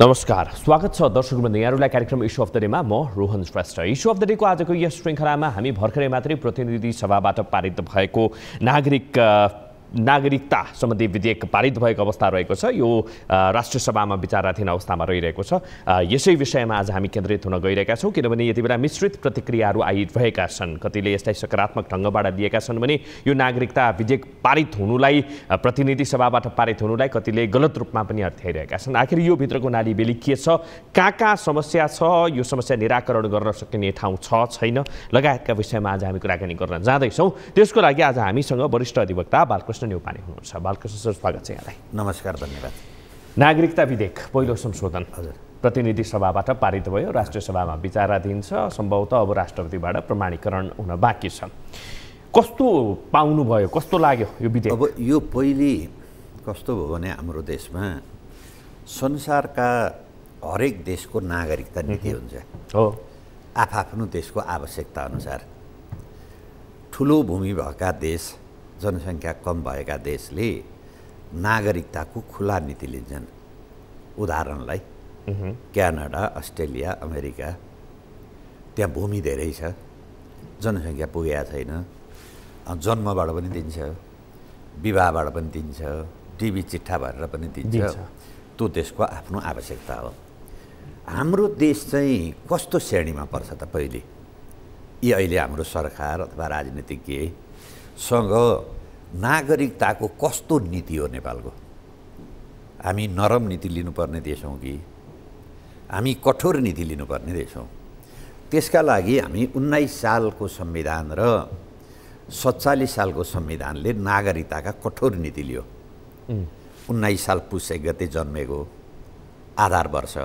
नमस्कार, स्वागत छ दर्शकवृन्द यहाँहरूलाई कार्यक्रम इस्यु अफ द डेमा म Rohan Shrestha. Issue of the डेको आजको यस श्रृङ्खलामा हामी भर्खरै मात्रै प्रतिनिधि सभाबाट पारित भएको नागरिकता सम्बन्धी विधेयक पारित भएको अवस्था रहेको छ। यो राष्ट्रिय सभामा विचाराधीन अवस्थामा रहिरहेको छ। यसै विषयमा आज हामी केन्द्रित हुन गइरहेका छौँ, किनभने यति बेला मिश्रित प्रतिक्रियाहरू आइरहेका छन्। कतिले यसलाई सकारात्मक ढङ्गबाट लिएका छन् भने यो नागरिकता विधेयक पारित हुनुलाई, प्रतिनिधि सभाबाट पारित हुनुलाई कतिले गलत रूपमा पनि अर्थ्याइरहेका छन्। आखिर यो भित्रको नालीबेली के छ, कहाँ समस्या छ, यो समस्या निराकरण गर्न सकिने ठाउँ छ छैन लगायतका विषयमा आज हामी कुराकानी गर्न जाँदैछौँ। त्यसको लागि आज हामीसँग वरिष्ठ अधिवक्ता बालकृष्ण न्यौपाने हुनुहुन्छ। बालकृष्ण सर, स्वागत छ यहाँलाई। नमस्कार, धन्यवाद। नागरिकता विधेयक पहिलो संशोधन प्रतिनिधि सभाबाट पारित भयो, राष्ट्रिय सभामा विचाराधीन छ, सम्भवतः अब राष्ट्रपतिबाट प्रमाणीकरण हुन बाँकी छ। कस्तो पाउनुभयो, कस्तो लाग्यो यो विधेयक? अब यो पहिले कस्तो भयो भने हाम्रो देशमा संसारका हरेक देशको नागरिकता नीति हुन्छ हो, आफ्नो देशको आवश्यकता अनुसार। ठुलो भूमि भएका देश, जनसङ्ख्या कम भएका देशले नागरिकताको खुला नीति लिन्छन्। उदाहरणलाई क्यानाडा, अस्ट्रेलिया, अमेरिका, त्यहाँ भूमि धेरै छ, जनसङ्ख्या पुगेको छैन, जन्मबाट पनि दिन्छ, विवाहबाट पनि दिन्छ, टिभी चिट्ठा भरेर पनि दिन्छ। त्यो देशको आफ्नो आवश्यकता हो। हाम्रो देश चाहिँ कस्तो श्रेणीमा पर्छ त? पहिले यी अहिले हाम्रो सरकार अथवा राजनीतिज्ञसँग नागरिकताको कस्तो नीति हो नेपालको? हामी नरम नीति लिनुपर्ने देश हौँ कि हामी कठोर नीति लिनुपर्ने देश हौँ? त्यसका लागि हामी 19 सालको संविधान र 47 सालको संविधानले नागरिकताका कठोर नीति लियो। 19 साल पुस 1 गते जन्मेको आधार वर्ष,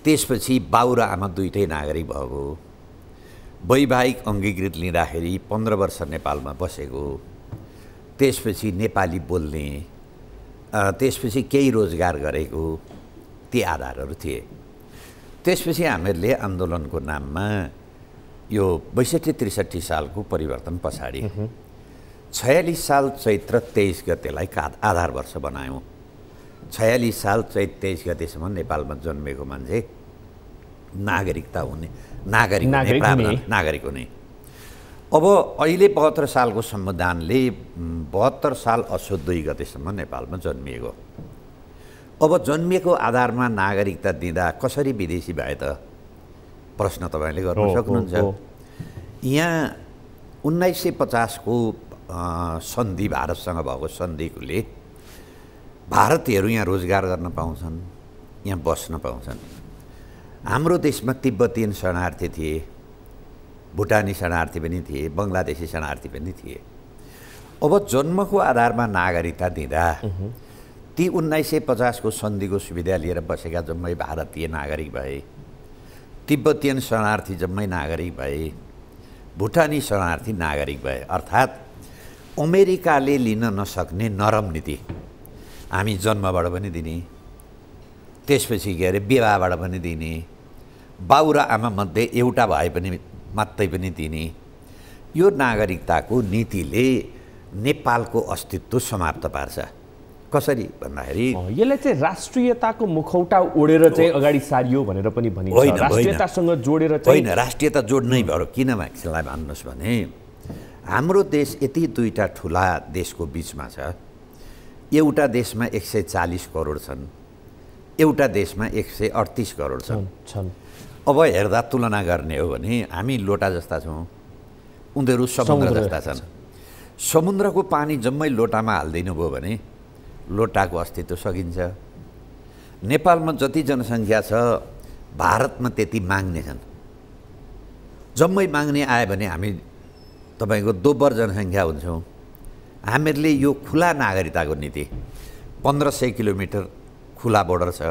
त्यसपछि बाउ र आमा दुइटै नागरिक भएको, वैवाहिक अङ्गीकृत लिँदाखेरि 15 वर्ष नेपालमा बसेको, त्यसपछि नेपाली बोल्ने, त्यसपछि केही रोजगार गरेको, ती आधारहरू थिए। त्यसपछि हामीहरूले आन्दोलनको नाममा यो 62-63 सालको परिवर्तन पछाडि 46 साल चैत्र 23 गतेलाई आधार वर्ष बनायौँ। 46 साल चैत 23 गतेसम्म नेपालमा जन्मेको मान्छे नागरिकता हुने, नागरिक हुने। अब अहिले 72 सालको संविधानले 72 साल असोज 2 गतेसम्म नेपालमा जन्मिएको। अब जन्मिएको आधारमा नागरिकता दिँदा कसरी विदेशी भए त? प्रश्न तपाईँले गर्न सक्नुहुन्छ। यहाँ 1950 को सन्धि, भारतसँग भएको सन्धिले भारतीयहरू यहाँ रोजगार गर्न पाउँछन्, यहाँ बस्न पाउँछन्। हाम्रो देशमा तिब्बतीयन शरणार्थी थिए, भुटानी शरणार्थी पनि थिए, बङ्गलादेशी शरणार्थी पनि थिए। अब जन्मको आधारमा नागरिकता दिँदा ती 1950 को सन्धिको सुविधा लिएर बसेका जम्मै भारतीय नागरिक भए, तिब्बतीयन शरणार्थी जम्मै नागरिक भए, भुटानी शरणार्थी नागरिक भए। अर्थात् अमेरिकाले लिन नसक्ने नरम नीति हामी जन्मबाट पनि दिने, त्यसपछि विवाहबाट पनि दिने, बाउ र आमा मध्ये एउटा भए पनि मात्रै पनि दिने। यो नागरिकताको नीतिले नेपालको अस्तित्व समाप्त पार्छ। कसरी भन्दाखेरि यसलाई चाहिँ राष्ट्रियताको मुखौटा ओढेर चाहिँ अगाडि सारियो भनेर पनि भनिन्छ। राष्ट्रियतासँग जोडेर चाहिँ होइन, राष्ट्रियता जोड्नै भयो। किन यसलाई भन्नुहोस् भने हाम्रो देश यति दुईटा ठुला देशको बिचमा छ। एउटा देशमा 140 करोड छन्, एउटा देशमा 138 करोड छन्। अब हेर्दा तुलना गर्ने हो भने हामी लोटा जस्ता छौँ, उनीहरू समुद्र जस्ता छन्। समुद्रको पानी जम्मै लोटामा हालिदिनु भयो भने लोटाको अस्तित्व सकिन्छ। नेपालमा जति जनसङ्ख्या छ, भारतमा त्यति माग्ने छन्। जम्मै माग्ने आयो भने हामी तपाईँको दोब्बर जनसङ्ख्या हुन्छौँ। हामीहरूले यो खुला नागरिकताको नीति, 1500 किलोमिटर खुला बोर्डर छ।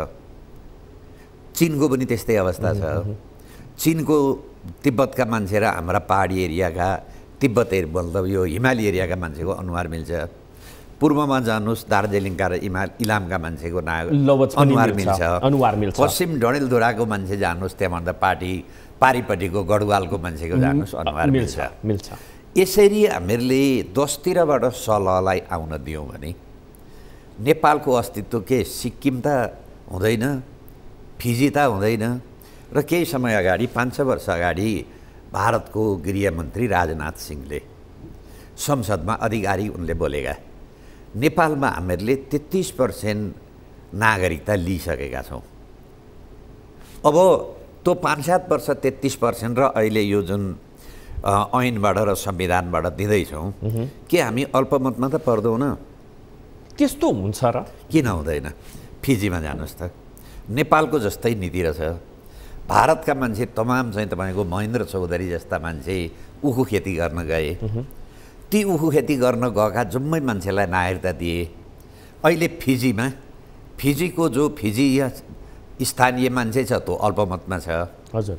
चीनको पनि त्यस्तै अवस्था छ। चीनको तिब्बतका मान्छे र हाम्रा पहाडी एरियाका, तिब्बत मतलब यो हिमाली एरियाका मान्छेको अनुहार मिल्छ। पूर्वमा जानुहोस्, दार्जिलिङका र इलामका मान्छेको अनुहार मिल्छ। पश्चिम डडेलधुराको मान्छे जानुहोस्, त्यहाँभन्दा पारिपट्टिको गढवालको मान्छेको जानुहोस्, अनुहार मिल्छ। यसरी हामीहरूले 10 तिरबाट सलहलाई आउन दियौँ भने नेपालको अस्तित्व के सिक्किम त हुँदैन, फिजी त हुँदैन। र केही समय अगाडि 5-6 वर्ष अगाडि भारतको गृहमन्त्री राजनाथ सिंहले संसदमा अधिकारी उनले बोलेका, नेपालमा हामीहरूले 33% नागरिकता लिइसकेका छौँ। अब त्यो 5-7 वर्ष 33% र अहिले यो जुन ऐनबाट र संविधानबाट दिँदैछौँ, के हामी अल्पमतमा त पर्दैनौँ न? त्यस्तो हुन्छ र? किन हुँदैन? फिजीमा जानुहोस् त, नेपालको जस्तै नीति रहेछ। भारतका मान्छे तमाम चाहिँ तपाईँको महेन्द्र चौधरी जस्ता मान्छे उखु खेती गर्न गए। ती उखु खेती गर्न गएका जम्मै मान्छेलाई नागरिकता दिए। अहिले फिजीमा, फिजीको जो फिजीय स्थानीय मान्छे छ त्यो अल्पमतमा छ। हजुर।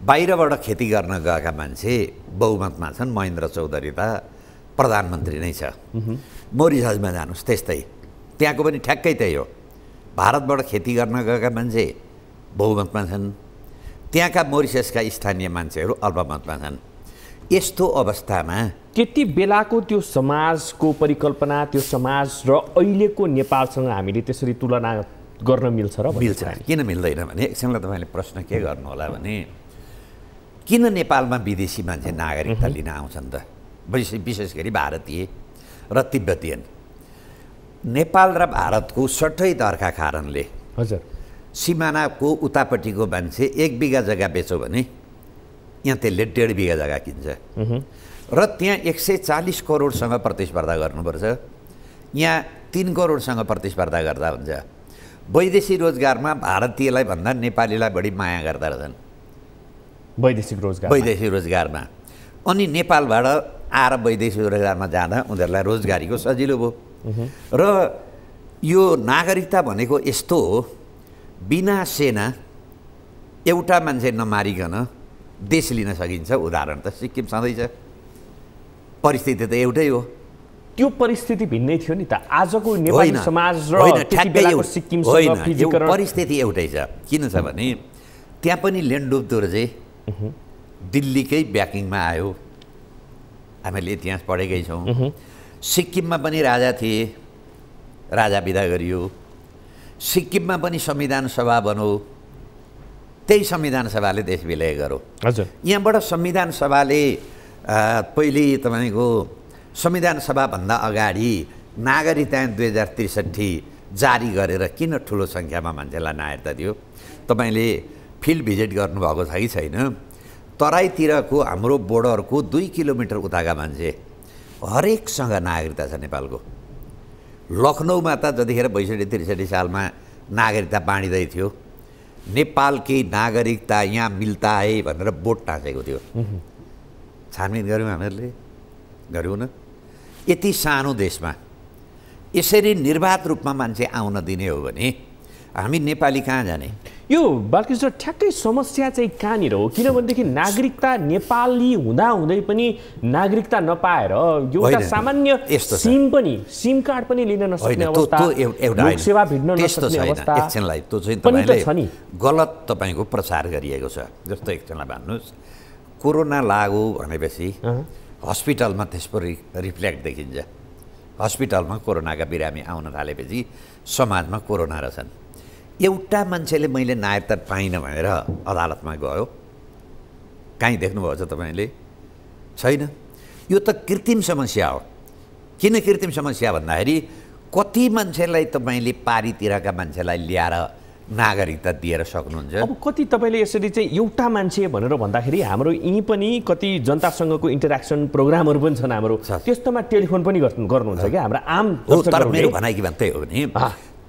बाहिरबाट खेती गर्न गएका मान्छे बहुमतमा छन्। महेन्द्र चौधरी त प्रधानमन्त्री नै छ। मोरिससमा जानुहोस् त्यस्तै, त्यहाँको पनि ठ्याक्कै त्यही हो। भारतबाट खेती गर्न गएका मान्छे बहुमतमा छन्, त्यहाँका मोरिससका स्थानीय मान्छेहरू अल्पमतमा छन्। यस्तो अवस्थामा त्यति बेलाको त्यो समाजको परिकल्पना, त्यो समाज र अहिलेको नेपालसँग हामीले त्यसरी तुलना गर्न मिल्छ र? मिल्छ। किन मिल्दैन भने, एकछिनलाई तपाईँले प्रश्न के गर्नु होला भने, किन नेपालमा विदेशी मान्छे नागरिकता लिन आउँछन् त? विशेष गरी भारतीय र तिब्बतीयन। नेपाल र भारतको सट्टै दरका कारणले हजुर सिमानाको उतापट्टिको मान्छे 1 बिघा जग्गा बेच्यो भने यहाँ त्यसले 1.5 बिघा जग्गा किन्छ र त्यहाँ 140 करोडसँग प्रतिस्पर्धा गर्नुपर्छ। यहाँ 3 करोडसँग प्रतिस्पर्धा गर्दा हुन्छ। वैदेशिक रोजगारमा भारतीयलाई भन्दा नेपालीलाई बढी माया गर्दा रहेछन् वैदेशिक रोजगारमा। अनि नेपालबाट आएर वैदेशिक रोजगारमा जाँदा उनीहरूलाई रोजगारीको सजिलो भयो। र यो नागरिकता भनेको यस्तो हो, बिना सेना एउटा मान्छे नमारिकन देश लिन सकिन्छ। उदाहरण त सिक्किम छँदैछ, परिस्थिति त एउटै हो। त्यो परिस्थिति भिन्नै थियो नि त। आजको नेपाली समाज र त्यति बेलाको सिक्किमसँग फिजीकरण परिस्थिति एउटै छ। किन छ भने त्यहाँ पनि लेन्डुप्दोर्जे दिल्लीकै ब्याकिङमा आयो। हामीले इतिहास पढेकै छौँ। सिक्किममा पनि राजा थिए, राजा बिदा गरियो। सिक्किममा पनि संविधान सभा बन्यो, त्यही संविधान सभाले देश विलय गर्यो। हजुर। यहाँबाट संविधान सभाले पहिले तपाईँको संविधान सभाभन्दा अगाडि नागरिकता 2063 जारी गरेर किन ठुलो सङ्ख्यामा मान्छेलाई नागरिकता दियो? तपाईँले फिल्ड भिजिट गर्नुभएको छ कि छैन? तराईतिरको हाम्रो बोर्डरको 2 किलोमिटर उताका मान्छे हरेकसँग नागरिकता छ नेपालको। लखनऊमा त जतिखेर 62-63 सालमा नागरिकता बाँडिँदै थियो, नेपालकै नागरिकता यहाँ मिल्ता है भनेर बोर्ड टाँसेको थियो। छानबिन गऱ्यौँ हामीहरूले, गऱ्यौँ न? यति सानो देशमा यसरी निर्वाध रूपमा मान्छे आउन दिने हो भने हामी नेपाली कहाँ जाने? यो बालकृष्ण ठ्याक्कै समस्या चाहिँ कहाँनिर हो? किनभनेदेखि नागरिकता नेपाली हुँदाहुँदै पनि नागरिकता नपाएर एउटा सामान्य सिम कार्ड पनि लिन नसक्ने अवस्था, लोकसेवा भिड्न नसक्ने अवस्था। एकछिनलाई त्यो चाहिँ तपाईँले गलत तपाईँको प्रचार गरिएको छ। जस्तो एकछिनलाई भन्नुहोस्, कोरोना लाग्यो भनेपछि हस्पिटलमा त्यसको रिफ्लेक्ट देखिन्छ। हस्पिटलमा कोरोनाका बिरामी आउन थालेपछि समाजमा कोरोना रहेछन्। एउटा मान्छेले मैले नागरिकता पाइनँ भनेर अदालतमा गयो, कहीँ देख्नुभएको छ तपाईँले? छैन। यो त कृत्रिम समस्या हो। किन कृत्रिम समस्या भन्दाखेरि कति मान्छेलाई तपाईँले पारीतिरका मान्छेलाई ल्याएर नागरिकता दिएर सक्नुहुन्छ? अब कति तपाईँले यसरी चाहिँ एउटा मान्छे भनेर भन्दाखेरि हाम्रो यहीँ पनि कति जनतासँगको इन्टरेक्सन प्रोग्रामहरू पनि छन् हाम्रो, त्यस्तोमा टेलिफोन पनि गर्नुहुन्छ क्या हाम्रा आम दर्शकहरूले? मेरो भनाइ के भन्दै हो भने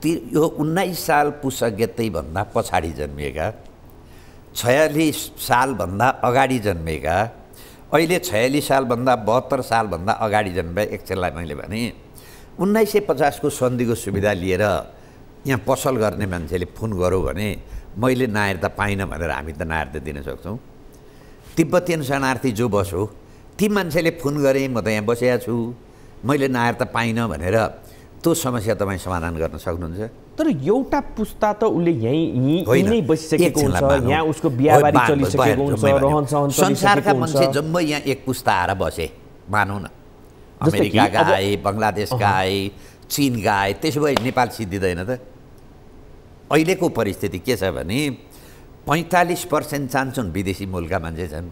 यो 19 साल पुसगतेभन्दा पछाडि जन्मिएका, 46 सालभन्दा अगाडि जन्मिएका, अहिले 46 सालभन्दा 72 सालभन्दा अगाडि जन्मे, एकछिनलाई मैले भने 1950 को सन्धिको सुविधा लिएर यहाँ पसल गर्ने मान्छेले फोन गर्यो भने मैले नागरिकता पाइनँ भनेर हामी त नागरिकता दिन सक्छौँ। तिब्बतीयन शरणार्थी जो बस्यो ती मान्छेले फोन गरे म त यहाँ बसेको छु, मैले नागरिकता पाइनँ भनेर त्यो समस्या तपाईँ समाधान गर्न सक्नुहुन्छ? तर एउटा पुस्ता त उसले यहीँ बसिसकेको हुन्छ, यहाँ उसको बिहाबारी चलिसकेको हुन्छ, रहनसहन संसारका मान्छे जम्मै यहाँ एक पुस्ता आएर बसे, मानौँ न। अमेरिकाका आए, बङ्गलादेशका आए, चीनका आए, त्यसो भए नेपाल सिद्धिँदैन त? अहिलेको परिस्थिति के छ भने 45% चाहन्छन् विदेशी मूलका मान्छे छन्,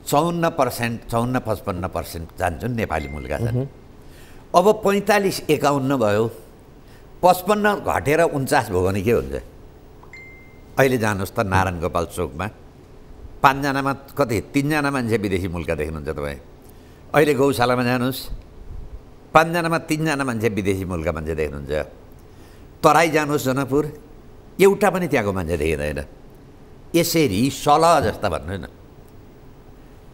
54-55% चाहन्छन् नेपाली मूलका छन्। अब 45-51 भयो, 55 घटेर 49 भयो भने के हुन्छ? अहिले जानुहोस् त नारायण गोपाल चोकमा 5 जनामा कति 3 जना मान्छे विदेशी मूलका देख्नुहुन्छ तपाईँ। अहिले गौशालामा जानुहोस् 5 जनामा 3 जना मान्छे विदेशी मूलका मान्छे देख्नुहुन्छ। तराई जानुहोस् जनकपुर एउटा पनि त्यहाँको मान्छे देखिँदैन। यसरी सलह जस्ता भन्नु न,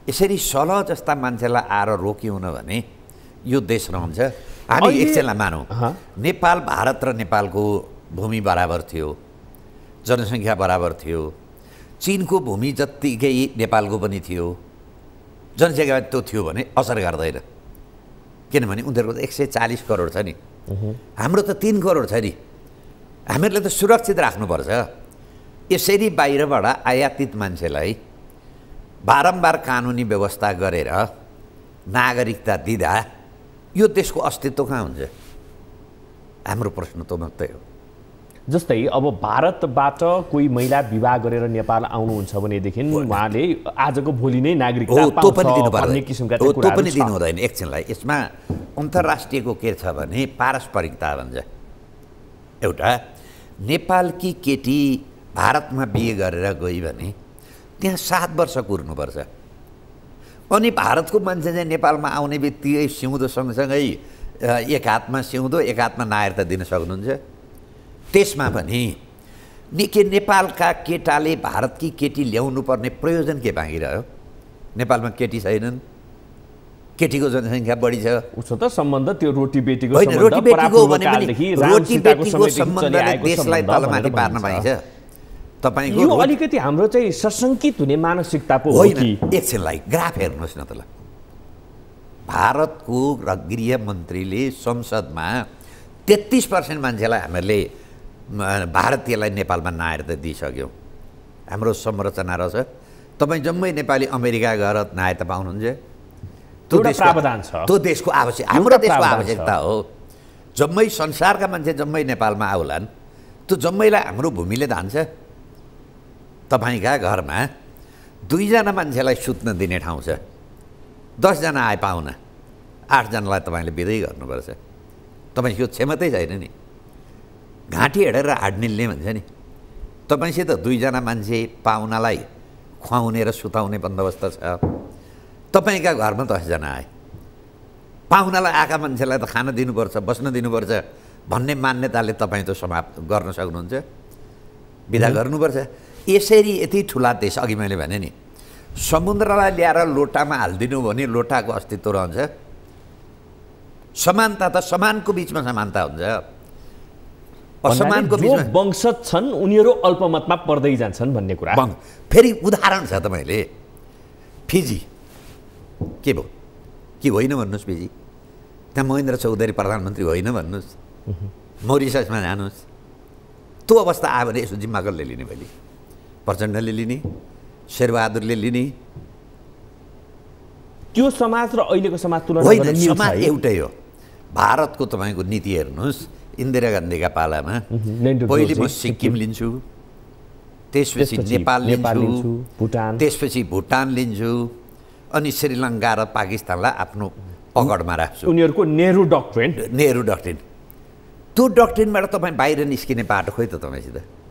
यसरी सलह जस्ता मान्छेलाई आएर रोक्यौँ न भने यो देश रहन्छ। हामी एकछिनलाई मानौँ, नेपाल भारत र नेपालको भूमि बराबर थियो, जनसङ्ख्या बराबर थियो, चीनको भूमि जत्तिकै नेपालको पनि थियो, जनसङ्ख्या त्यो थियो भने असर गर्दैन। किनभने उनीहरूको त 140 करोड छ नि, हाम्रो त 3 करोड छ नि। हामीहरूले त सुरक्षित राख्नुपर्छ। यसरी बाहिरबाट आयातित मान्छेलाई बारम्बार कानुनी व्यवस्था गरेर नागरिकता दिँदा यो देशको अस्तित्व कहाँ हुन्छ? हाम्रो प्रश्न त मात्रै हो। जस्तै अब भारतबाट कोही महिला विवाह गरेर नेपाल आउनुहुन्छ भनेदेखि उहाँले आजको भोलि नै नागरिकता त्यो पनि दिनु हुँदैन। एकछिनलाई यसमा अन्तर्राष्ट्रियको के छ भने पारस्परिकता भन्छ। एउटा नेपालकी केटी भारतमा बिहे गरेर गई भने त्यहाँ 7 वर्ष कुर्नुपर्छ। अनि भारतको मान्छे चाहिँ नेपालमा आउने बित्तिकै सिउँदो सँगसँगै एक हातमा सिउँदो एक हातमा नागरिकता दिन सक्नुहुन्छ? त्यसमा पनि के नेपालका केटाले भारतकी केटी ल्याउनु पर्ने प्रयोजन के बाँकी रह्यो? नेपालमा केटी छैनन्, केटीको जनसङ्ख्या बढी छ। उसो त सम्बन्ध त्यो रोटी बेटीको होइन, रोटी बेटीको भने रोटी बेटीको सम्बन्धले देशलाई तलमाथि पार्न पाइन्छ। तपाईँको यो अलिकति हाम्रो चाहिँ सशङ्कित हुने मानसिकता पो हो होइन। कि? एकछिनलाई ग्राफ हेर्नुहोस् न त ल। भारतको गृहमन्त्रीले संसदमा 33% मान्छेलाई हामीहरूले भारतीयलाई नेपालमा नागरिकता दिइसक्यौँ। हाम्रो संरचना रहेछ। तपाईँ जम्मै नेपाली अमेरिका गएर नागरिकता पाउनुहुन्छ? त्यो देशको आवश्यक, हाम्रो देशको आवश्यकता हो। जम्मै संसारका मान्छे जम्मै नेपालमा आउलान्, त्यो जम्मैलाई हाम्रो भूमिले धान्छ। तपाईँका घरमा 2 जना मान्छेलाई सुत्न दिने ठाउँ छ, 10 जना आए पाउन, 8 जनालाई तपाईँले बिदै गर्नुपर्छ। तपाईँको क्षमतै छैन नि। घाँटी हेरेर हाड निल्ने भन्छ नि। तपाईँसित 2 जना मान्छे पाहुनालाई खुवाउने र सुताउने बन्दोबस्त छ। तपाईँका घरमा 10 जना आए, पाहुनालाई आएका मान्छेलाई त खान दिनुपर्छ, बस्न दिनुपर्छ भन्ने मान्यताले तपाईँ त समाप्त गर्न सक्नुहुन्छ, बिदा गर्नुपर्छ। यसरी यति ठुला देश, अघि मैले भने नि, समुद्रलाई ल्याएर लोटामा हालिदिनु भने लोटाको अस्तित्व रहन्छ। समानता त समानको बिचमा समानता हुन्छ, असमानको बिचमा वंशज छन् उनीहरू अल्पमतमा पर्दै जान्छन् भन्ने कुरा। फेरि उदाहरण छ तपाईँले फिजी के भयो कि होइन भन्नुहोस्? फिजी त्यहाँ महेन्द्र चौधरी प्रधानमन्त्री होइन भन्नुहोस्? मोरिससमा जानुहोस्, त्यो अवस्था आयो भने यसो जिम्मा कसले लिने? भोलि प्रचण्डले लिने, शेरबहादुरले लिने? त्यो समाज र अहिलेको समाज तुलना होइन, समाज एउटै हो। भारतको तपाईँको नीति हेर्नुहोस्, इन्दिरा गान्धीका पालामा पहिले म सिक्किम लिन्छु, त्यसपछि नेपाल लिन्छु, त्यसपछि भुटान लिन्छु, अनि श्रीलङ्का र पाकिस्तानलाई आफ्नो पकडमा राख्छु। उनीहरूको नेहरू डक्ट्रिन। त्यो डक्ट्रिनबाट तपाईँ बाहिर निस्किने बाटो खोइ त तपाईँसित?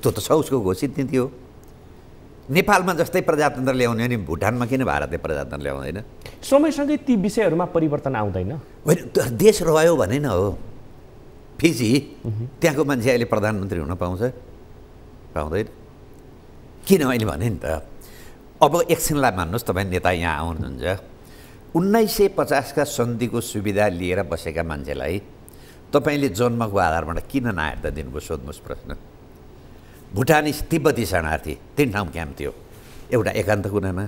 त्यो त छ उसको घोषित नीति हो। नेपालमा जस्तै प्रजातन्त्र ल्याउने अनि भुटानमा किन भारतीय प्रजातन्त्र ल्याउँदैन? समयसँगै ती विषयहरूमा परिवर्तन आउँदैन? होइन, देश रह्यो भने न हो। फिजी त्यहाँको मान्छे अहिले प्रधानमन्त्री हुन पाउँछ? पाउँदैन। किन अहिले भने नि त, अब एकछिनलाई मान्नुहोस्, तपाईँ नेता यहाँ आउनुहुन्छ, 1950 का सन्धिको सुविधा लिएर बसेका मान्छेलाई तपाईँले जन्मको आधारबाट किन नागरिकता दिनुभयो? सोध्नुहोस् प्रश्न। भुटानिस तिब्बती शरणार्थी 3 ठाउँ क्याम्प थियो, एउटा एकान्त कुनामा,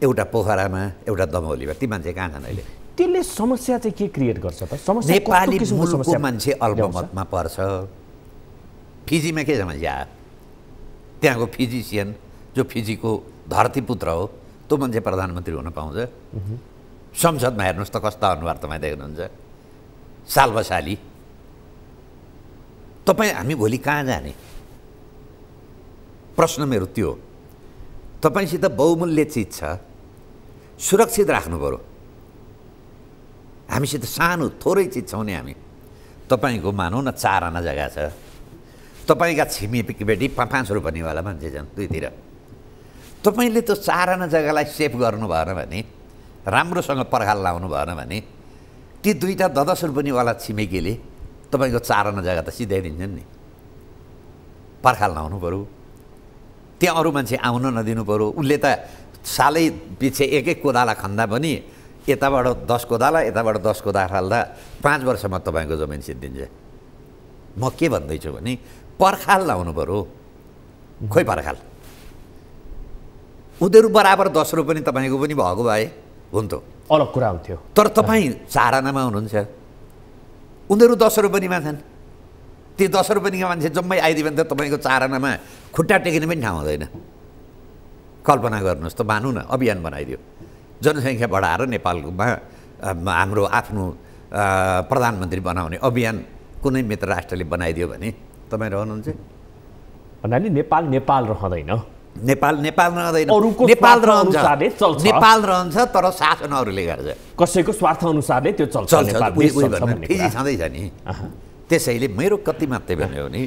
एउटा पोखरामा, एउटा दमौलीमा। ती मान्छे कहाँ छन् अहिले? त्यसले समस्या चाहिँ के क्रिएट गर्छ त? समस्या नेपाली मुलुकको मान्छे अल्पमतमा पर्छ। फिजीमा के समस्या? त्यहाँको फिजिसियन जो फिजीको धरतीपुत्र हो, त्यो मान्छे प्रधानमन्त्री हुन पाउँछ? संसदमा हेर्नुहोस् त कस्ता अनुहार तपाईँ देख्नुहुन्छ, सालबसाली। तपाईँ हामी भोलि कहाँ जाने प्रश्न मेरो त्यो हो। तपाईँसित बहुमूल्य चिज छ, सुरक्षित राख्नु पऱ्यो। हामीसित सानो थोरै चिज छौँ नि हामी। तपाईँको मानौँ न 4 आना जग्गा छ, तपाईँका छिमेकी 5 रुपियाँवाला मान्छे छन् दुईतिर, तपाईँले त्यो 4 आना जग्गालाई सेभ गर्नु भएन भने, राम्रोसँग पर्खाल लाउनु भएन भने, ती 2टा 10 रुपियाँवाला छिमेकीले तपाईँको 4 आना जग्गा त सिधाइदिन्छन् नि। पर्खाल लाउनु पऱ्यो, त्यहाँ अरू मान्छे आउन नदिनु पऱ्यो। उसले त सालै पछि एक कोदाला खन्दा पनि यताबाट 10 कोदाला यताबाट 10 कोदाला खाल्दा 5 वर्षमा तपाईँको जमिन सिद्धिन्छ। म के भन्दैछु भने पर्खाल लाउनु पऱ्यो। खोइ पर्खाल उनीहरू बराबर 10 रुपियाँ तपाईँको पनि भएको भए हुन्थ्यो, अलग कुरा हुन्थ्यो। तर तपाईँ 4 आनामा हुनुहुन्छ, उनीहरू 10 रुपियाँमा छन्। ती 10 रुपियाँका मान्छे जम्मै आइदियो भने त तपाईँको 4 आनामा खुट्टा टेक्ने पनि ठाउँ हुँदैन। कल्पना गर्नुहोस् त, मानौँ न अभियान बनाइदियो, जनसङ्ख्या बढाएर नेपालमा हाम्रो आफ्नो प्रधानमन्त्री बनाउने अभियान कुनै मित्र राष्ट्रले बनाइदियो भने तपाईँ रहनुहुन्छ? भन्नाले नेपाल रहँदैन, नेपाल रहँदैन, नेपाल रहन्छ, नेपाल रहन्छ तर शासन अरूले गर्छ, कसैको स्वार्थ अनुसारले त्यो चल्छ। फेरि छँदैछ नि। त्यसैले मेरो कति मात्रै भन्यो भने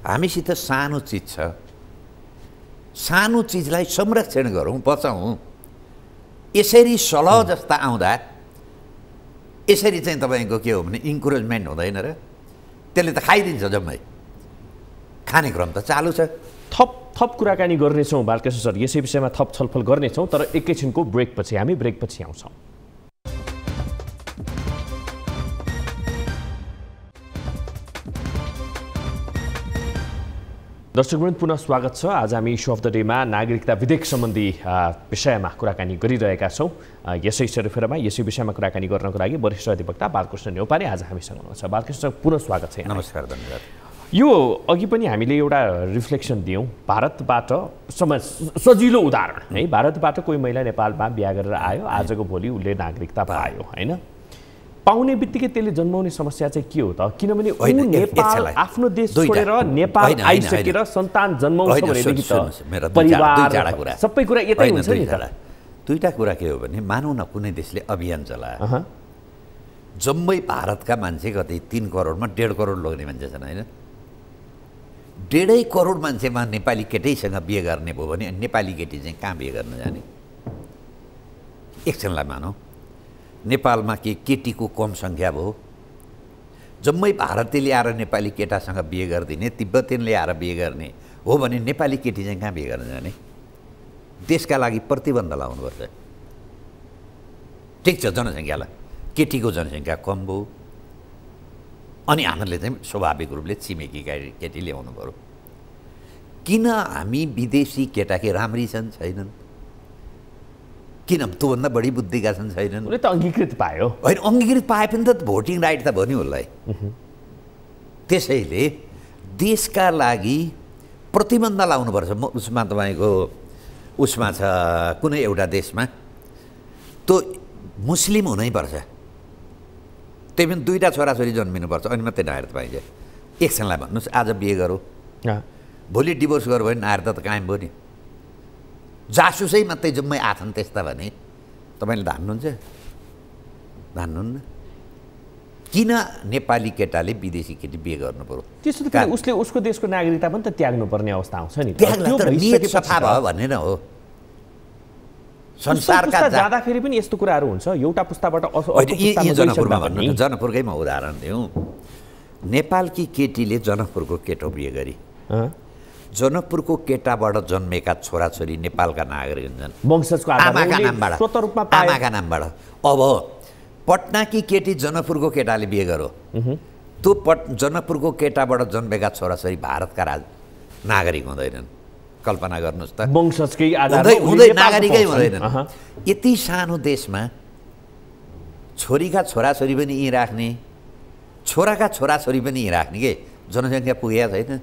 हामीसित सानो चिज छ, सानो चिजलाई संरक्षण गरौँ, बचाउँ। यसरी सलह जस्ता आउँदा यसरी चाहिँ तपाईँको के हो भने इन्करेजमेन्ट हुँदैन र, त्यसले त खाइदिन्छ जम्मै। खाने क्रम त चालु छ। थप कुराकानी गर्नेछौँ बालकृष्ण सर, यसै विषयमा थप छलफल गर्नेछौँ, तर एकैछिनको ब्रेकपछि हामी ब्रेकपछि आउँछौँ। दर्शकवृन्द पुनः स्वागत छ। आज हामी इस्यु अफ द डेमा नागरिकता विधेयक सम्बन्धी विषयमा कुराकानी गरिरहेका छौँ। यसै सेरोफेरोमा यसै विषयमा कुराकानी गर्नको लागि वरिष्ठ अधिवक्ता बालकृष्ण न्यौपाने आज हामीसँग हुनुहुन्छ। बालकृष्ण पुनः स्वागत छ। नमस्कार, धन्यवाद। यो अघि पनि हामीले एउटा रिफ्लेक्सन दियौँ, भारतबाट सजिलो उदाहरण है, भारतबाट कोही महिला नेपालमा बिहा गरेर आयो, आजको भोलि उसले नागरिकता पायो होइन। पाउने बित्तिकै त्यसले जन्माउने समस्या चाहिँ के हो त? किनभने ऊ नेपाल आफ्नो देश छोडेर नेपाल आइसकेर सन्तान जन्माउँछ भनेदेखि त परिवार सबै कुरा यतै हुन्छ नि त। दुईटा कुरा के हो भने मानौँ न कुनै देशले अभियान चलायो, जम्मै भारतका मान्छे कति 3 करोडमा 1.5 करोड लोग्ने मान्छे छन् होइन। 1.5 करोड मान्छेमा नेपाली केटैसँग बिहे गर्ने भयो भने नेपाली केटी चाहिँ कहाँ बिहे गर्न जाने? एकछिनलाई मानौँ नेपालमा केटीको कम सङ्ख्या भयो, जम्मै भारतले ल्याएर नेपाली केटासँग बिहे गरिदिने, तिब्बतीले ल्याएर बिहे गर्ने हो भने नेपाली केटी चाहिँ कहाँ बिहे गर्न जाने? देशका लागि प्रतिबन्ध लाउनुपर्छ। ठिक छ, जनसङ्ख्यालाई केटीको जनसङ्ख्या कम भयो, अनि हामीले चाहिँ स्वाभाविक रूपले छिमेकी केटी ल्याउनु पऱ्यो। किन हामी विदेशी केटाके राम्री छन् छैनन्? किन त्योभन्दा बढी बुद्धिका छन् छैनन्? उसले त अङ्गीकृत पायो होइन, अङ्गीकृत पाए पनि त भोटिङ राइट त भयो नि उसलाई। त्यसैले देशका लागि प्रतिबन्ध लाउनुपर्छ। उसमा तपाईँको उसमा छ कुनै एउटा देशमा त्यो मुस्लिम हुनैपर्छ, त्यही पनि 2टा छोराछोरी जन्मिनुपर्छ अनि मात्रै नागरिकता पाइन्छ। एकछिनलाई भन्नुहोस्, आज बिहे गरौँ, भोलि डिभोर्स गर्यो भने नागरिकता त कायम भयो नि। जासुसै मात्रै जम्मै आछन् त्यस्ता भने तपाईँले धान्नुहुन्छ? धान्नुहुन्न। किन नेपाली केटाले विदेशी केटी बिहे गर्नु पर्यो? त्यसो त उसले उसको देशको नागरिकता पनि त त्याग्नु पर्ने अवस्था आउँछ नि। नियत सफा भयो भन्ने न हो। संसारका जाँदाखेरि पनि यस्तो कुराहरू हुन्छ। एउटा पुस्ताबाट जनकपुरमा भन्नु, जनकपुरकैमा उदाहरण दिउँ। नेपालकी केटीले जनकपुरको केटो बिहे गरी जनकपुरको केटाबाट जन्मेका छोराछोरी नेपालका नागरिक हुन्छन्, वंशजको आमाका नामबाट। अब पटनाकी केटी जनकपुरको केटाले बिहे गरो, त्यो जनकपुरको केटाबाट जन्मेका छोराछोरी भारतका नागरिक हुँदैनन्। कल्पना गर्नुहोस् त, वंशजकै हुँदै नागरिकै हुँदैनन्। यति सानो देशमा छोरीका छोराछोरी पनि यहीँ राख्ने, छोराका छोराछोरी पनि यहीँ राख्ने के जनसङ्ख्या पुगेको छैन।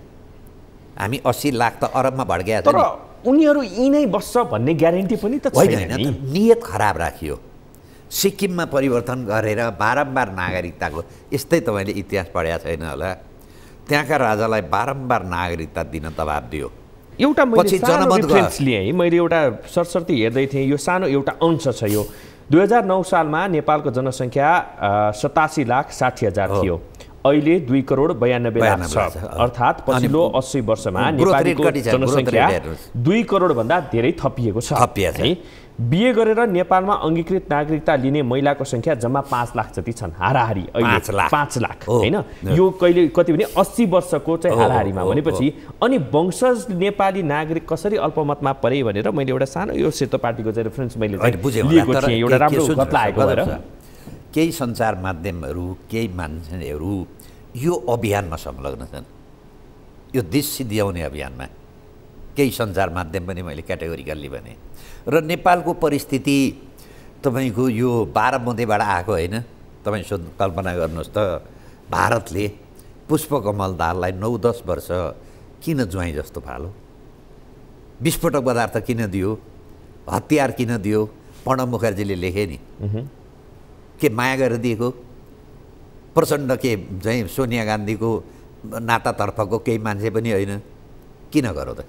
हामी 80 लाख त अरबमा भड्किया छ। तर उनीहरू यहीँ नै बस्छ भन्ने ग्यारेन्टी पनि त छैन नि। नियत खराब राखियो। सिक्किममा परिवर्तन गरेर बारम्बार नागरिकताको, यस्तै तपाईँले इतिहास पढेको छैन होला, त्यहाँका राजालाई बारम्बार नागरिकता दिन दबाब दियो। एउटा मैले सानो जनमत रेफरेन्स लिएँ, मैले एउटा सरसर्ती हेर्दै थिएँ, यो सानो एउटा अंश छ यो। 2009 सालमा नेपालको जनसङ्ख्या 87,60,000 थियो, अहिले 2,92,00,000 छ। अर्थात् पछिल्लो 80 वर्षमा नेपालीको जनसङ्ख्या 2 करोडभन्दा धेरै थपिएको छ है। बिए गरेर नेपालमा अङ्गीकृत नागरिकता लिने महिलाको सङ्ख्या जम्मा 5 लाख जति छन्, हाराहारी अहिले 5 लाख होइन। यो कहिले कति भने 80 वर्षको चाहिँ हाराहारीमा भनेपछि अनि वंशज नेपाली नागरिक कसरी अल्पमतमा परे भनेर मैले एउटा सानो यो सेतो पार्टीको चाहिँ रेफरेन्स मैले लिएको थिएँ, एउटा राम्रो गत लागेको भएर। केही सञ्चार माध्यमहरू, केही मान्छेहरू यो अभियानमा संलग्न छन्, यो देश सिद्ध्याउने अभियानमा। केही सञ्चार माध्यम पनि मैले क्याटेगोरिकल्ली भने। र नेपालको परिस्थिति तपाईँको यो 12 बुँदेबाट आएको होइन। तपाईँ कल्पना गर्नुहोस् त, भारतले पुष्पकमल दाहाललाई 9-10 वर्ष किन ज्वाइँ जस्तो फालो, विस्फोटक पदार्थ किन दियो, हतियार किन दियो? प्रणब मुखर्जीले लेखे नि, के माया गरेर दिएको? प्रचण्ड के चाहिँ सोनिया गान्धीको नातातर्फको केही मान्छे पनि होइन, किन गरो त?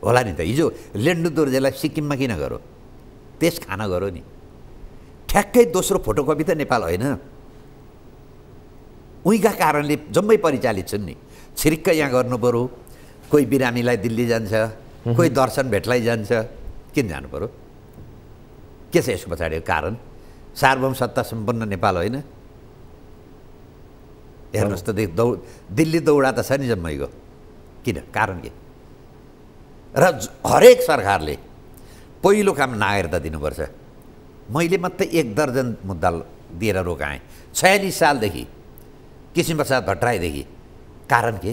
होला नि त। हिजो लेन्डु दोर्जेलाई सिक्किममा किन गरो? त्यस खान गरो नि। ठ्याक्कै दोस्रो फोटोकपी त नेपाल होइन। उहीका कारणले जम्मै परिचालित छन् नि। छिरिक्क यहाँ गर्नु पऱ्यो, कोही बिरामीलाई दिल्ली जान्छ, कोही दर्शन भेटलाई जान्छ, किन जानु पऱ्यो? के छ यसको पछाडिको कारण? सार्वभौम सत्ता सम्पन्न नेपाल होइन? हेर्नुहोस् त, दिल्ली दौडा त छ नि जम्मैको। किन? कारण के? र हरेक सरकारले पहिलो काम नागरिकता दिनुपर्छ। मैले मात्रै 1 दर्जन मुद्दा दिएर रोकाएँ 46 सालदेखि, किसिमप्रसाद भट्टराईदेखि। कारण के?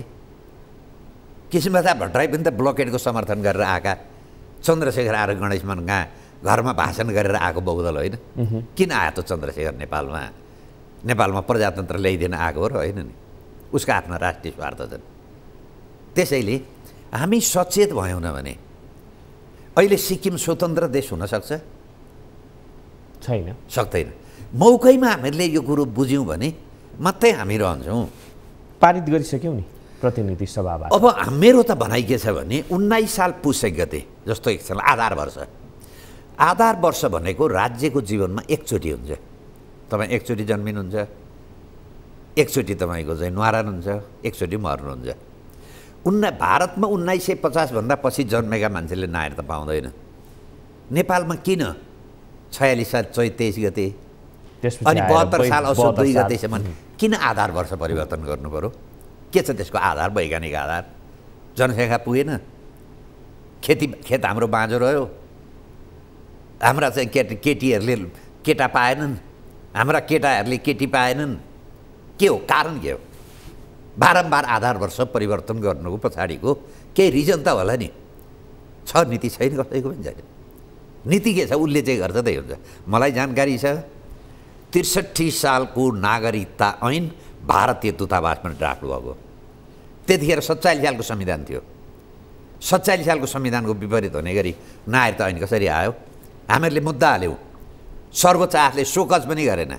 किसिमप्रसाद भट्टराई पनि त ब्लकेटको समर्थन गरेर आएका, चन्द्रशेखर आएर गणेश मनका घरमा भाषण गरेर आएको बहुदल होइन? किन आयो त चन्द्रशेखर नेपालमा? नेपालमा प्रजातन्त्र ल्याइदिन आएको हो र होइन नि? उसका आफ्ना राष्ट्रिय स्वार्थ छन्। त्यसैले हामी सचेत भयौँ न भने अहिले सिक्किम स्वतन्त्र देश हुन सक्छ? छैन, सक्दैन। मौकैमा हामीले यो कुरो बुझ्यौँ भने मात्रै हामी रहन्छौँ। पारित गरिसक्यौँ नि प्रतिनिधि सभाबाट। अब मेरो त भनाइ के छ भने 19 साल पुस 1 गते जस्तो एक साल आधार वर्ष। आधार वर्ष भनेको राज्यको जीवनमा एकचोटि हुन्छ। तपाईँ एकचोटि जन्मिनुहुन्छ, एकचोटि तपाईँको चाहिँ न्वारान हुन्छ, एकचोटि मर्नुहुन्छ। भारतमा 1950 भन्दा पछि जन्मेका मान्छेले नागरिकता पाउँदैन। नेपालमा किन 46 साल चैत 23 गते अनि 72 साल असोज 2 गतेसम्म किन आधार वर्ष परिवर्तन गर्नु पर्यो? के छ त्यसको आधार? वैज्ञानिक आधार? जनसङ्ख्या पुगेन, खेत हाम्रो बाँझो रह्यो, हाम्रा चाहिँ केटीहरूले केटा पाएनन्, हाम्रा केटाहरूले केटी पाएनन्। के हो कारण? के हो? बारम्बार आधार वर्ष परिवर्तन गर्नुको पछाडिको केही रिजन त होला नि। छ नीति छैन कसैको पनि छैन। नीति के छ? उसले चाहिँ गर्छ त्यही हुन्छ। मलाई जानकारी छ 63 सालको नागरिकता ऐन भारतीय दूतावासमा ड्राफ्ट भएको। त्यतिखेर 47 सालको संविधान थियो। 47 सालको संविधानको विपरीत हुने गरी नागरिकता ऐन कसरी आयो? हामीहरूले मुद्दा हाल्यौँ, सर्वोच्च आठले शोकज पनि गरेन।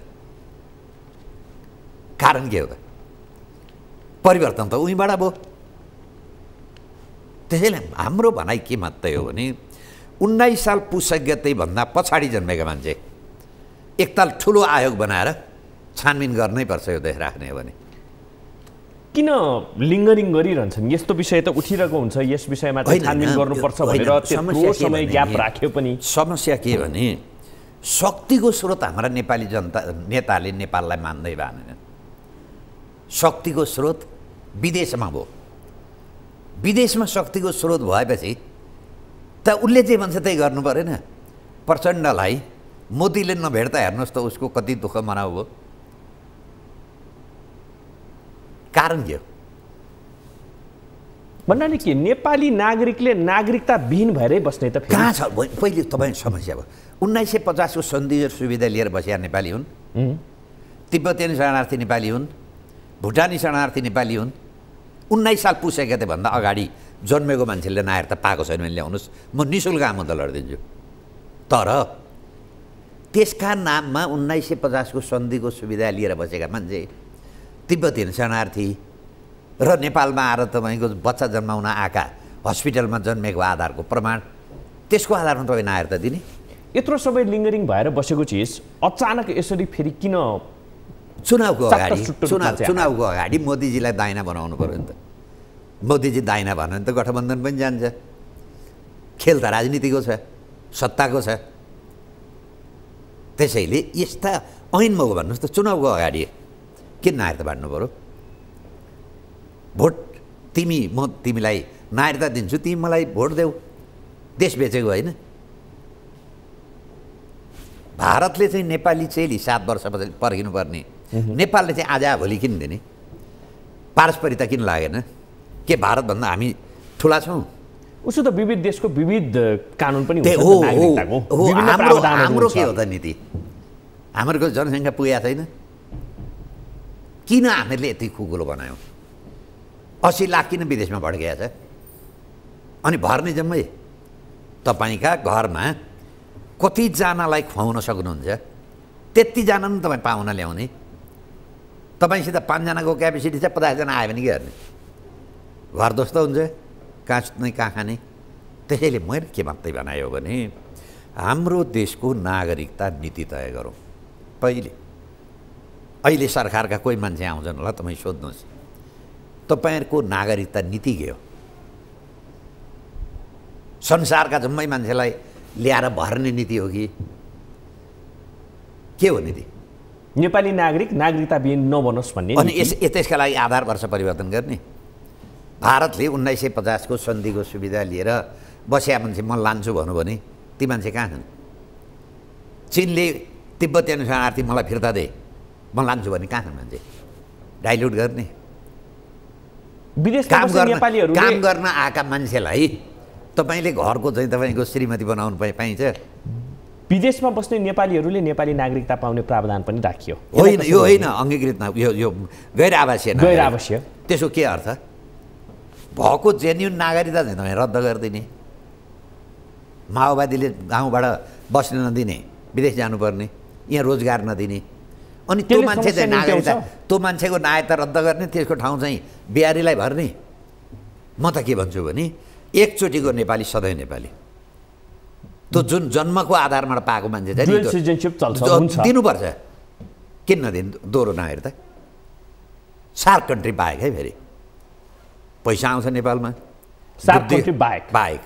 कारण के हो त? परिवर्तन त उहीँबाट भयो। त्यसैले हाम्रो भनाइ के मात्रै हो भने 19 साल पुस 1 गते भन्दा पछाडि जन्मेका मान्छे एकताल ठुलो आयोग बनाएर छानबिन गर्नै पर्छ यो देश राख्ने हो भने। किन लिङ्गरिङ गरिरहन्छन्? यस्तो विषय त उठिरहेको हुन्छ, यस विषयमा चाहिँ छानबिन गर्नुपर्छ भनेर त्यत्रो समय ग्याप राख्यो पनि। समस्या के भने शक्तिको स्रोत हाम्रा नेपाली जनता नेताले नेपाललाई मान्दै भएनन्। शक्तिको स्रोत विदेशमा भयो। विदेशमा शक्तिको स्रोत भएपछि त उसले जे भन्छ त्यही गर्नु परेन? प्रचण्डलाई मोदीले नभेट्दा हेर्नुहोस् त उसको कति दुःख मनाउ भयो। कारण के हो? भन्नाले के नेपाली नागरिकले नागरिकता विहीन भएरै बस्ने त कहाँ छ? पहिले तपाईँ समस्या भयो। 1950 को सन्धि सुविधा लिएर बसेका नेपाली हुन्, तिब्बती शरणार्थी नेपाली हुन्, भुटानी शरणार्थी नेपाली हुन्। 19 साल पुस 1 गते भन्दा अगाडि जन्मेको मान्छेले नागरिकता पाएको छैन भने ल्याउनुहोस्, म निःशुल्क आमुदा लडिदिन्छु। तर त्यसका नाममा 1950 को सन्धिको सुविधा लिएर बसेका मान्छे, तिब्बती शरणार्थी, र नेपालमा आएर तपाईँको बच्चा जन्माउन आएका हस्पिटलमा जन्मेको आधारको प्रमाण, त्यसको आधारमा तपाईँ नागरिकता दिने? यत्रो सबै लिङ्गरिङ भएर बसेको चिज अचानक यसरी फेरि किन चुनावको अगाडि मोदीजीलाई दाइना बनाउनु पऱ्यो नि त। मोदीजी दाइना भन्यो भने त गठबन्धन पनि जान्छ। खेल त राजनीतिको छ, सत्ताको छ। त्यसैले यस्ता ऐनमा हो भन्नुहोस् त, चुनावको अगाडि किन नागरिकता बाँड्नु पऱ्यो? भोट म तिमीलाई नागरिकता दिन्छु, तिमी मलाई भोट देऊ, देश बेचेको होइन। भारतले चाहिँ नेपाली चेली 7 वर्षपछि पर्खिनुपर्ने, नेपालले चाहिँ आज भोलि किन दिने? पारस्परिकता किन लागेन? के भारतभन्दा हामी ठुला छौँ? उसो त विविध देशको विविध कानुन पनि हुन्छ। हाम्रो के हो त नीति? हाम्रो जनसङ्ख्या पुगेको छैन, किन हामीहरूले यति खुकुलो बनायौँ? 80 लाख किन विदेशमा भड्किएको छ? अनि भर्ने जम्मै तपाईँका घरमा कतिजनालाई खुवाउन सक्नुहुन्छ? त्यतिजना पनि तपाईँ पाहुना ल्याउने। तपाईँसित 5 जनाको क्यापेसिटी छ, 50 जना आयो भने के गर्ने? घर जस्तो हुन्छ, कहाँ सुत्ने कहाँ खाने। त्यसैले मैले के मात्रै बनायो भने हाम्रो देशको नागरिकता नीति तय गरौँ पहिले। अहिले सरकारका कोही मान्छे आउँछन् होला, तपाईँ सोध्नुहोस् तपाईँहरूको नागरिकता नीति के हो? संसारका जम्मै मान्छेलाई ल्याएर भर्ने नीति हो कि के हो नीति? नेपाली नागरिक नागरिकताविहीन नबनोस् भन्ने। अनि त्यसका लागि आधार वर्ष परिवर्तन गर्ने। भारतले 1950 को सन्धिको सुविधा लिएर बस्या मान्छे म लान्छु भन्नु भने ती मान्छे कहाँ छन्? चीनले तिब्बतीय शरणार्थी मलाई फिर्ता दे म लान्छु भने कहाँ छन् मान्छे? डाइल्युट गर्ने। विदेशमा बस्ने नेपालीहरूले काम गर्न आएका मान्छेलाई तपाईँले घरको चाहिँ तपाईँको श्रीमती बनाउनु पाइन्छ? विदेशमा बस्ने नेपालीहरूले नेपाली नागरिकता पाउने प्रावधान पनि राखियो। होइन, यो होइन अङ्गीकृत, यो गैर आवासीय। त्यसको के अर्थ? भएको जेन्युन नागरिकता चाहिँ तपाईँ रद्द गरिदिने, माओवादीले गाउँबाट बस्न नदिने, विदेश जानुपर्ने, यहाँ रोजगार नदिने, अनि त्यो मान्छे चाहिँ नागरिकता, त्यो मान्छेको नागरिकता रद्द गर्ने, त्यसको ठाउँ चाहिँ बिहारीलाई भर्ने। म त के भन्छु भने एकचोटिको नेपाली सधैँ नेपाली। त्यो जुन जन्मको आधारमा पाएको मान्छे चाहिँ दिनुपर्छ। किन नदिनु दोहोरो नागरिकता? सार्क कन्ट्री बाहेक है, फेरि पैसा आउँछ नेपालमा, सार्क कन्ट्री बाहेक।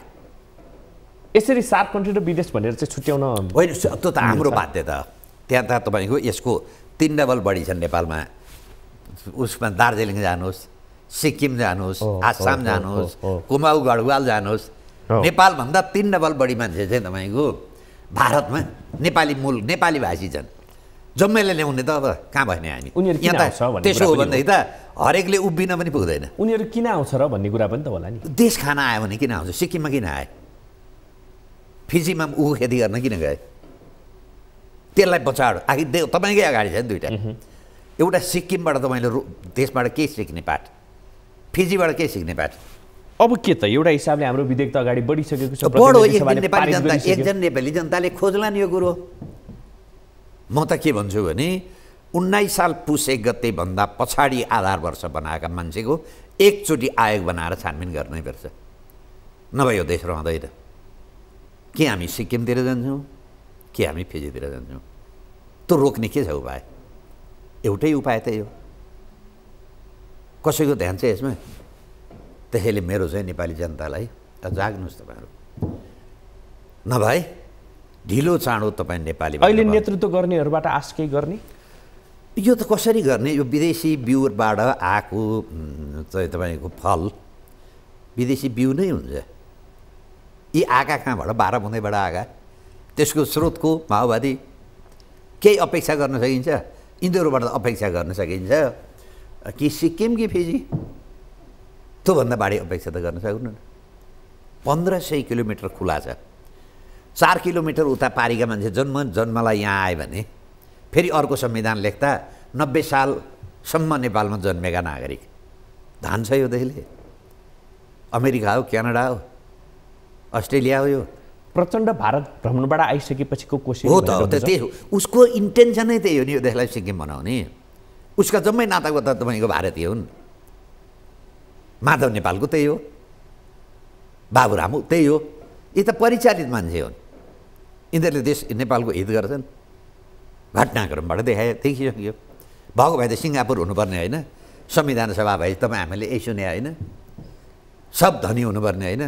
यसरी सार्क कन्ट्री र विदेश भनेर चाहिँ छुट्याउन होइन, त्यो त हाम्रो बाध्यता। त्यहाँ त तपाईँको यसको 3 डबल बढी छ नेपालमा। उसमा दार्जिलिङ जानुहोस्, सिक्किम जानुहोस्, आसाम जानुहोस्, कुमाऊ गढवाल जानुहोस्, नेपालभन्दा 3 डबल बढी मान्छे चाहिँ तपाईँको भारतमा नेपाली मूल नेपाली भाषी छन्। जम्मैले ल्याउने त अब कहाँ भन्ने हामी? यहाँ त त्यसो हो भनेदेखि त हरेकले उभिन पनि पुग्दैन। उनीहरू किन आउँछ र भन्ने कुरा पनि त होला नि। देश खान आयो भने किन आउँछ? सिक्किममा किन आए? फिजीमा ऊ खेती गर्न किन गए? त्यसलाई बचाड आखिर तपाईँकै अगाडि छ नि दुईवटा। एउटा सिक्किमबाट तपाईँले देशबाट के सिक्ने पाठ, फिजीबाट के सिक्ने पाठ? अब के त एउटा हिसाबले हाम्रो विधेयक त अगाडि बढिसकेको छ। बढो, एकजना नेपाली जनताले खोज्ला नि यो कुरो। म त के भन्छु भने 19 साल पुस 1 गते भन्दा पछाडि आधार वर्ष बनाएका मान्छेको एकचोटि आयोग बनाएर छानबिन गर्नै पर्छ, नभए यो देश रहँदैन। के हामी सिक्किमतिर जान्छौँ, के हामी फिजीतिर जान्छौँ? त्यो रोक्ने के छ उपाय? एउटै उपाय त यो। कसैको ध्यान चाहिँ यसमा? त्यसैले मेरो चाहिँ नेपाली जनतालाई जाग्नुहोस् तपाईँहरू, नभए ढिलो चाँडो तपाईँ नेपाली अहिले नेतृत्व गर्नेहरूबाट आश केही गर्ने? यो त कसरी गर्ने? यो विदेशी बिउबाट आएको चाहिँ तपाईँको फल विदेशी बिउ नै हुन्छ। यी आएका कहाँबाट? बाह्रमुन्दैबाट आएका। त्यसको स्रोतको माओवादी केही अपेक्षा गर्न सकिन्छ? यिनीहरूबाट अपेक्षा गर्न सकिन्छ कि सिक्किम कि फिजी? त्योभन्दा बढी अपेक्षा त गर्न सक्नुहुन्न। 1500 किलोमिटर खुला छ। 4 किलोमिटर उता पारीका मान्छे जन्मलाई यहाँ आयो भने फेरि अर्को संविधान लेख्दा 90 सालसम्म नेपालमा जन्मेका नागरिक धान्छ यो देशले। अमेरिका हो, क्यानाडा हो, अस्ट्रेलिया हो। यो प्रचण्ड भारत भ्रमणबाट आइसकेपछिको कोसिस हो त त्यही हो। उसको इन्टेन्सनै त्यही हो नि, यो देशलाई सिक्किम बनाउने। उसका जम्मै नातागोता तपाईँको भारतीय हुन्। माधव नेपालको त्यही हो, बाबुराम त्यही हो। यी त परिचालित मान्छे हुन्, यिनीहरूले देश नेपालको हित गर्छन्। घटनाक्रमबाट देखिसक्यो। भएको भए त सिङ्गापुर हुनुपर्ने होइन, संविधान सभा भए तपाईँ हामीले यही सुने होइन, सब धनी हुनुपर्ने होइन,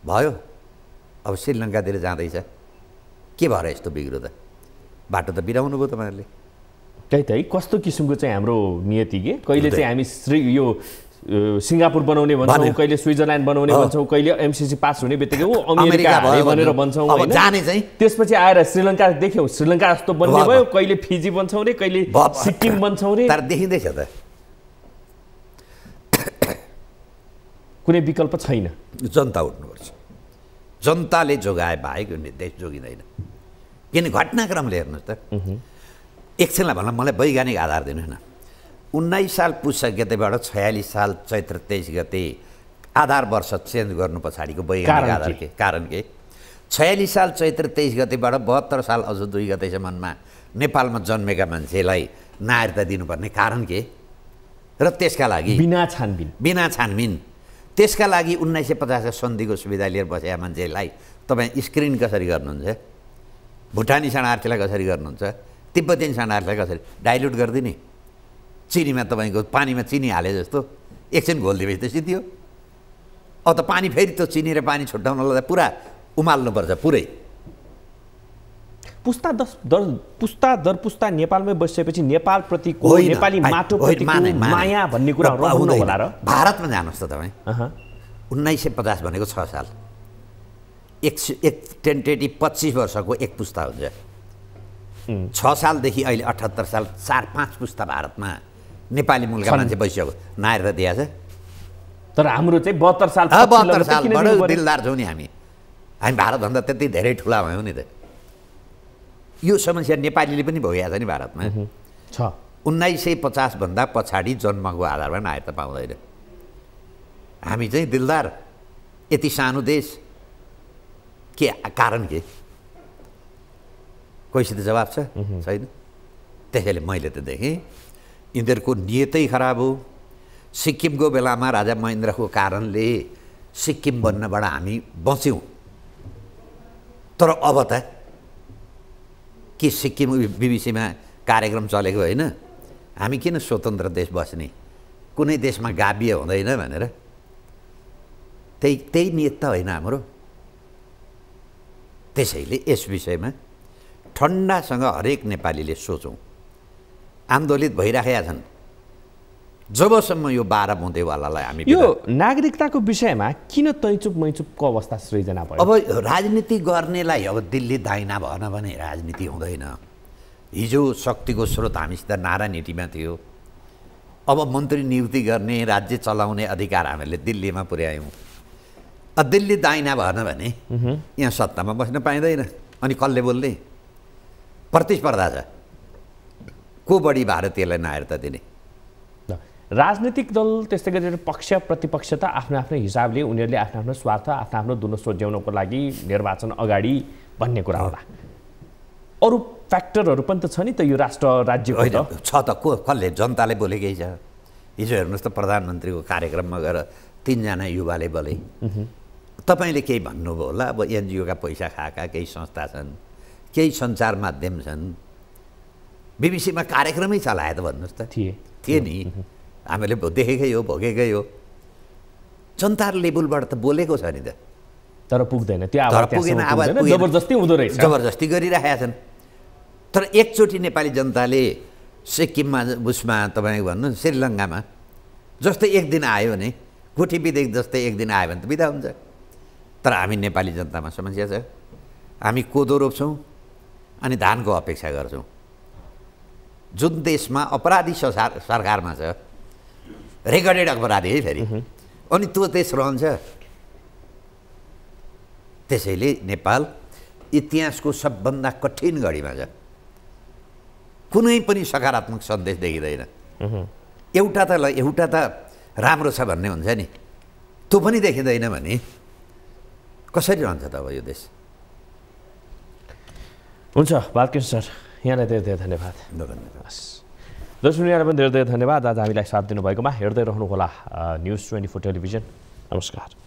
भयो। अब श्रीलङ्कातिर जाँदैछ, के भएर यस्तो बिग्रो त? बाटो त बिराउनु भयो तपाईँहरूले। त्यही त है, कस्तो किसिमको चाहिँ हाम्रो नियति के, कहिले चाहिँ हामी यो सिङ्गापुर बनाउने भन्छौँ, कहिले स्विजरल्यान्ड बनाउने भन्छौँ, कहिले एमसिसी पास हुने बित्तिकै ऊ अमेरिका भयो भनेर भन्छौँ होइन। जाने चाहिँ त्यसपछि आएर श्रीलङ्का देख्यौँ, श्रीलङ्का जस्तो बन्ने भयो, कहिले फिजी भन्छौँ रे, कहिले सिक्किम भन्छौँ रे। तर देखिँदैछ त, कुनै विकल्प छैन। जनता उठ्नुपर्छ, जनताले जोगाए बाहेक यो देश जोगिँदैन। किन घटनाक्रमले हेर्नुहोस् त, एकछिनलाई भन्दा मलाई वैज्ञानिक आधार दिनुहोस् न। 19 साल पुष गतेबाट 46 साल चैत्र 23 गते आधार वर्ष चेन्ज गर्नु पछाडिको वैज्ञानिक आधार के कारण के? 46 साल चैत्र 23 गतेबाट 72 साल अझ 2 गतेसम्ममा नेपालमा जन्मेका मान्छेलाई नागरिकता दिनुपर्ने कारण के? र त्यसका लागि बिना छानबिन त्यसका लागि 1950 का सन्धिको सुविधा लिएर बसेका मान्छेलाई तपाईँ स्क्रिन कसरी गर्नुहुन्छ? भुटानी शरणार्थीलाई कसरी गर्नुहुन्छ? तिब्बती शरणार्थीलाई कसरी डाइल्युट गरिदिने? चिनीमा तपाईँको पानीमा चिनी हाले जस्तो एकछिन घोलिदिएपछि त सिद्धियो। अब त पानी फेरि त्यो चिनी र पानी छुट्याउनलाई पुरा उमाल्नुपर्छ पुरै। पुस्ता दर पुस्ता नेपालमै बसेपछि नेपालप्रतिको नेपाली माटोप्रतिको माया भन्ने कुरा रहनु होला र? भारतमा जानुहोस् त तपाईँ, 1950 भनेको 6 साल, एक टेन्टेटिभ 25 वर्षको एक पुस्ता हुन्छ। 6 सालदेखि अहिले 78 साल 4-5 पुस्ता भारतमा नेपाली मूलका मान्छे बसिसक्यो, नागरिकता दिएको छ। तर हाम्रो चाहिँ 72 साल 72 सालबाट दिलदार छौँ नि हामी भारतभन्दा त्यति धेरै ठुला भयौँ नि त। यो समस्या नेपालीले पनि भोगेको छ नि भारतमा। 1950 भन्दा पछाडि जन्मको आधारमा नागरिकता पाउँदैन। हामी चाहिँ दिलदार, यति सानो देश, के कारण के? कोहीसित जवाब छ? छैन। त्यसैले मैले त देखेँ यिनीहरूको नियतै खराब हो। सिक्किमको बेलामा राजा महेन्द्रको कारणले सिक्किम बन्नबाट हामी बच्यौँ, तर अब त के सिक्किम बीबीसीमा कार्यक्रम चलेको होइन? हामी किन स्वतन्त्र देश बस्ने, कुनै देशमा गाबिए हुँदैन भनेर? त्यही नियत त होइन हाम्रो। त्यसैले यस विषयमा ठन्डासँग हरेक नेपालीले सोचौँ। आन्दोलित भइराखेका छन् जबसम्म यो 12 बुँदेवालालाई हामी यो नागरिकताको विषयमा किन तैचुप मैचुपको अवस्था सृजना भयो? अब राजनीति गर्नेलाई अब दिल्ली दाइना भएन भने राजनीति हुँदैन। हिजो शक्तिको स्रोत हामीसित नारायणहिटीमा थियो, अब मन्त्री नियुक्ति गर्ने राज्य चलाउने अधिकार हामीले दिल्लीमा पुर्यायौँ। दिल्ली दाइना भएन भने यहाँ सत्तामा बस्न पाइँदैन। अनि कसले बोल्ने? प्रतिस्पर्धा छ, को बढी भारतीयलाई नागरिकता दिने? राजनीतिक दल त्यस्तै गरेर पक्ष प्रतिपक्ष त आफ्नो आफ्नो हिसाबले उनीहरूले आफ्नो आफ्नो स्वार्थ आफ्नो आफ्नो दुनो सोझ्याउनको लागि निर्वाचन अगाडि भन्ने कुरा होला। अरू फ्याक्टरहरू पनि त छ नि त यो राष्ट्र राज्यको छ त। कसले? जनताले बोलेकै छ। हिजो हेर्नुहोस् त प्रधानमन्त्रीको कार्यक्रममा गएर 3 जना युवाले बोले। तपाईँले केही भन्नुभयो होला, अब एनजिओका पैसा खाएका केही संस्था छन्, केही सञ्चार माध्यम छन्, बीबीसीमा कार्यक्रमै चलाए त भन्नुहोस् त? थिए नि, हामीले देखेकै हो, भोगेकै हो। जनता लेभलबाट त बोलेको छ नि त, तर पुग्दैन त्यो आवाज, जबरजस्ती हुँदो रहेछ, जबरजस्ती गरिरहेका छन्। तर एकचोटि नेपाली जनताले सिक्किममा उसमा तपाईँको भन्नु श्रीलङ्कामा जस्तै एक दिन आयो भने, गुठी विधेयक जस्तै एक दिन आयो भने त बिदा हुन्छ। तर हामी नेपाली जनतामा समस्या छ, हामी कोदो रोप्छौँ अनि धानको अपेक्षा गर्छौँ। जुन देशमा अपराधी सरकारमा छ, रेकर्डेड अपराधी है फेरि, अनि त्यो देश रहन्छ। त्यसैले नेपाल इतिहासको सबभन्दा कठिन घडीमा छ। कुनै पनि सकारात्मक सन्देश देखिँदैन। एउटा त राम्रो छ भन्ने हुन्छ नि, त्यो पनि देखिँदैन भने कसरी रहन्छ त अब यो देश? हुन्छ बालकृष्ण सर, यहाँलाई धेरै धेरै धन्यवाद। दर्शकहरूलाई पनि धेरै धेरै धन्यवाद आज हामीलाई साथ दिनुभएकोमा। हेर्दै रहनुहोला न्युज 24 टेलिभिजन। नमस्कार।